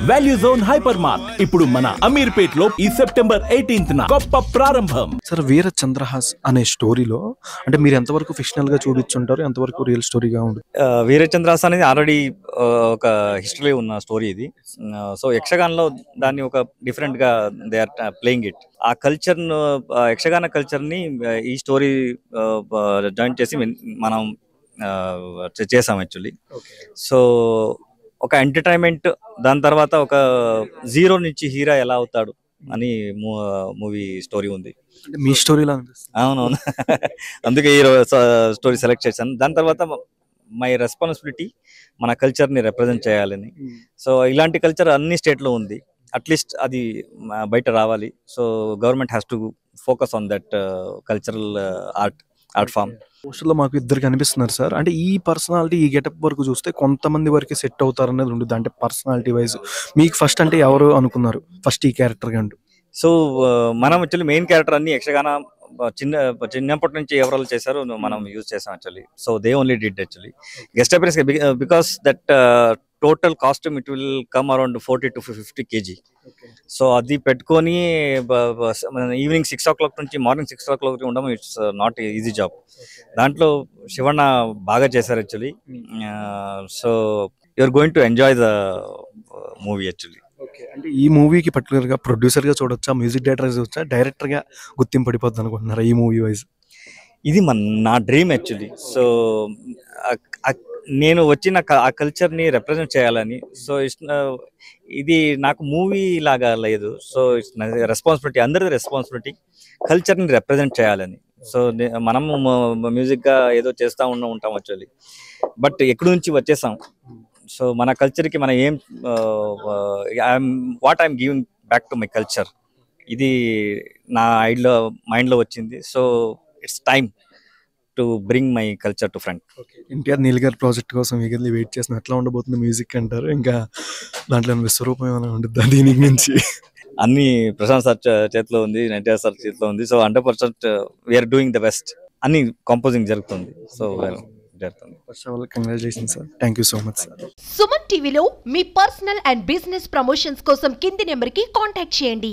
Value zone hyper mart ఇప్పుడు మన అమీర్పేట్ లో ఈ సెప్టెంబర్ 18th గొప్ప ప్రారంభం. సార్ వీర చంద్రహాస్ అనే స్టోరీలో అంటే మీరు ఎంతవరకు ఫిక్షనల్ గా చూపించుంటారు, ఎంతవరకు రియల్ స్టోరీగా ఉంది? వీర చంద్రహాస్ అనేది ఆల్రెడీ ఒక హిస్టరీ ఉన్న స్టోరీ ఇది. సో యక్షగానంలో దాన్ని ఒక డిఫరెంట్ గా దే ఆర్ ప్లేయింగ్ ఇట్. ఆ కల్చర్ ను, యక్షగాన కల్చర్ ని ఈ స్టోరీ జాయిన్ చేసి మనం చేసాం యాక్చువల్లీ. సో ఒక ఎంటర్టైన్మెంట్, దాని తర్వాత ఒక జీరో నుంచి హీరో ఎలా అవుతాడు అని మూవీ స్టోరీ ఉంది. మీ స్టోరీలో అవునవును. అందుకే హీరో స్టోరీ సెలెక్ట్ చేశాను. దాని తర్వాత మై రెస్పాన్సిబిలిటీ మన కల్చర్ని రిప్రజెంట్ చేయాలని. సో ఇలాంటి కల్చర్ అన్ని స్టేట్లో ఉంది, అట్లీస్ట్ అది బయట రావాలి. So government has to focus on that cultural art form. పోస్టర్లో మాకు ఇద్దరు కనిపిస్తున్నారు సార్. అంటే ఈ పర్సనాలిటీ, ఈ గెటప్ వరకు చూస్తే కొంతమంది వరకు సెట్ అవుతారు అనేది ఉంటుంది. అంటే పర్సనాలిటీ వైజ్ మీకు ఫస్ట్ అంటే ఎవరు అనుకున్నారు ఫస్ట్ ఈ క్యారెక్టర్ కంటూ? సో మనం యాక్చువల్లీ మెయిన్ క్యారెక్టర్ అన్ని యక్షగాన చిన్నప్పటి నుంచి ఎవరు చేశారో మనం యూజ్ చేసాం actually. So they only did actually guest appearance because that total costume it will come around 40 to 50 kg. So అది పెట్టుకొని ఈవినింగ్ 6 o'clock నుంచి మార్నింగ్ 6 o'clock ఉండడం ఇట్స్ నాట్ ఈజీ జాబ్. దాంట్లో శివಣ್ణ బాగా చేశారు actually. So you're going to enjoy the movie actually. అంటే ఈ మూవీకి పర్టికులర్గా ప్రొడ్యూసర్గా చూడొచ్చా, మ్యూజిక్ డైరెక్టర్ చూడొచ్చా, డైరెక్టర్గా గుర్తింపు పడిపోద్ది అనుకుంటున్నారా ఈ మూవీ వైజ్? ఇది నా డ్రీమ్ యాక్చువల్లీ. సో నేను వచ్చిన ఆ కల్చర్ని రిప్రజెంట్ చేయాలని. సో ఇది నాకు మూవీ లాగా లేదు. సో ఇట్స్ రెస్పాన్సిబిలిటీ, అందరిది రెస్పాన్సిబిలిటీ కల్చర్ని రిప్రజెంట్ చేయాలని. సో మనము మ్యూజిక్గా ఏదో చేస్తూ ఉంటాం యాక్చువల్లీ, బట్ ఎక్కడి నుంచి వచ్చేసాం. సో మన కల్చర్కి మనం ఏం what I'm giving back to my culture, ఇది నా మైండ్లో వచ్చింది. So it's time to bring my culture to front. NTR Neel గారి ప్రాజెక్ట్ కోసం ఎగిరి వెయిట్ చేసిన ఎట్లా ఉండబోతుంది మ్యూజిక్ అంటారు? ఇంకా దాంట్లో విశ్వరూపం ఏమైనా ఉంటుంది దీనికి నుంచి? అన్ని ప్రశాంత్ సార్ చేతిలో ఉంది, ఎన్టీఆర్ సార్ చేతిలో ఉంది. So 100% we're doing the best. అన్ని కంపోజింగ్ జరుగుతుంది. So congratulations sir. Thank you so much sir. Suman టీవీలో మీ పర్సనల్ అండ్ బిజినెస్ ప్రమోషన్స్ కోసం కింది నెంబర్కి కాంటాక్ట్ చేయండి.